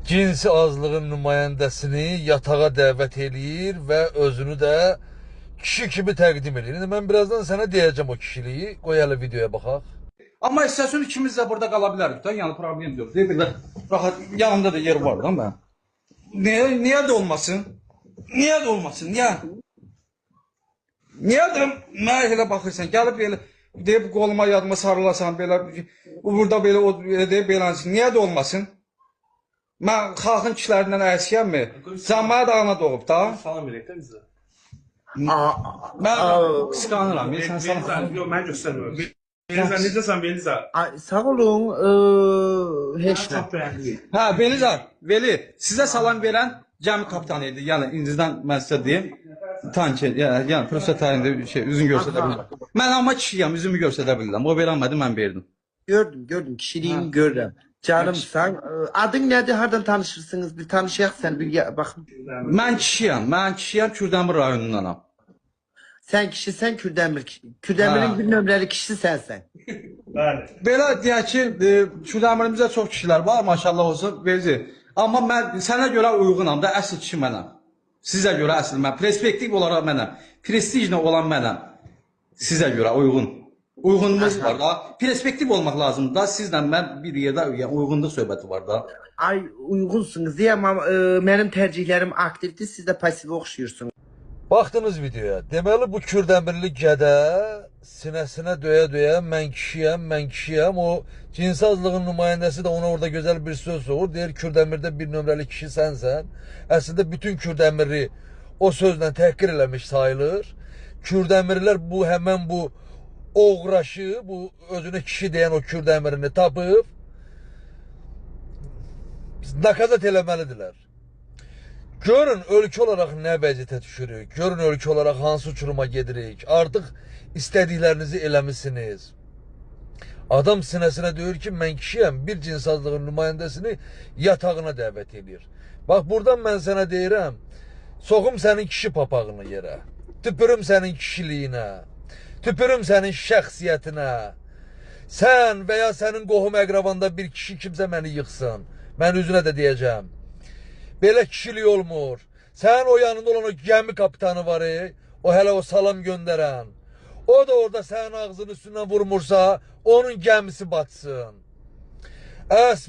cinsi azlığın nümayəndəsini yatağa dəvət eləyir və özünü də kişi kimi təqdim edir. İndi mən birazdan sənə deyəcəm o kişiliyi. Qoy hələ videoya baxaq. Amma istəsən ikimiz də burada qala bilərik də, yəni problem yox. Belə rahat yanımda da yer var da mən. Niyə də olmasın? Niyə də olmasın? Niyə? Niyə də mənə elə baxırsan, gəlib belə deyib qoluma yadıma sarılasan belə burada belə o belə deyib beləsin. Niyə də olmasın? Mən xalqın kişilərindən əskiyəmmi? Sən mənə də ana doğub da. Salam verək də bizə. Mən qısqanıram. Sən sana. Yox, mən göstərmirəm. Beliza, necəsən Beliza? Ay, sağ olun, heç nə. Çox bəyəndik. Hə, Belizar, Veli, sizə salam verən gəmi kapitanı idi. Yəni incidən mən sizə deyim. Tanki, yəni prosta tarixində bir şey üzün göstərə bilirəm. Mən amma kişiyəm, üzümü göstərə bilirəm. O verəmədi, mən verdim. Gördüm, kişiliğini görürəm. Canımsan, adın nədir, hardan tanışırsınız? Bir tanışıyaq sən, bir baxın. Mən kişiyəm, Kürdəmir rayonundanam. Sən kişisən, Kürdəmirin bir nömrəli kişisi sənsən. Bəli. Belə deyək ki, Kürdəmirimizdə çox kişilər var, maşallah olsun, Veli. Amma mən sənə görə uyğunam da, əsl kişi mənəm. Sizə görə əsl mən, perspektiv olaraq mənəm. Prestijlə olan mənəm. Sizə görə uyğun. Uyğunluğumuz var da, perspektiv olmaq lazımdır da, sizlə mən bir yerdə uyğunluq söhbəti var da. Ay, uyğunsunuz deyə, amma mənim tərcihlərim aktivdir, siz də pasivə oxşuyursunuz. Baxdınız videoya. Deməli bu Kürdəmirli gədə sinəsinə döyə-döyə mən kişiyəm. O cinsi azlığın nümayəndəsi də ona orada gözəl bir söz soğur. Deyir Kürdəmirdə bir nömrəli kişi sənsən. Əslində bütün Kürdəmirli o sözlə təhqir eləmiş sayılır. Kürdəmirlilər bu həmən bu oğraşı, bu özünə kişi deyən o Kürdəmirini tapıb nakazat eləməlidirlər. Görün ölkə olaraq nə vəziyyətə düşürük. Görün ölkə olaraq hansı uçuruma gedirik. Artıq istədiklərinizi eləmisiniz. Adam sinəsinə deyir ki, mən kişiyəm, bir cinsazlığın nümayəndəsini yatağına dəvət edir. Bax, buradan mən sənə deyirəm, soxum sənin kişi papağını yerə, tüpürüm sənin kişiliyinə, tüpürüm sənin şəxsiyyətinə. Sən və ya sənin qohum əqrabanda bir kişi kimsə məni yıxsın, mən üzünə də deyəcəm. Belə kişilik olmur. Sən o yanında olan o gəmi kapitanı var, o hələ o salam göndərən. O da orada sənin ağzının üstündən vurmursa, onun gəmisi batsın.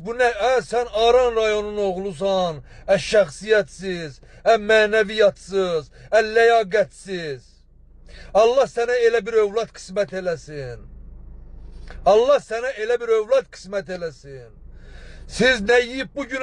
Bu nə? Sən Aran rayonunun oğlusan, şəxsiyyətsiz, mənəviyyatsız, ləyaqətsiz. Allah sənə elə bir övlad qismət eləsin. Allah sənə elə bir övlad qismət eləsin. Siz nə yiyib bugün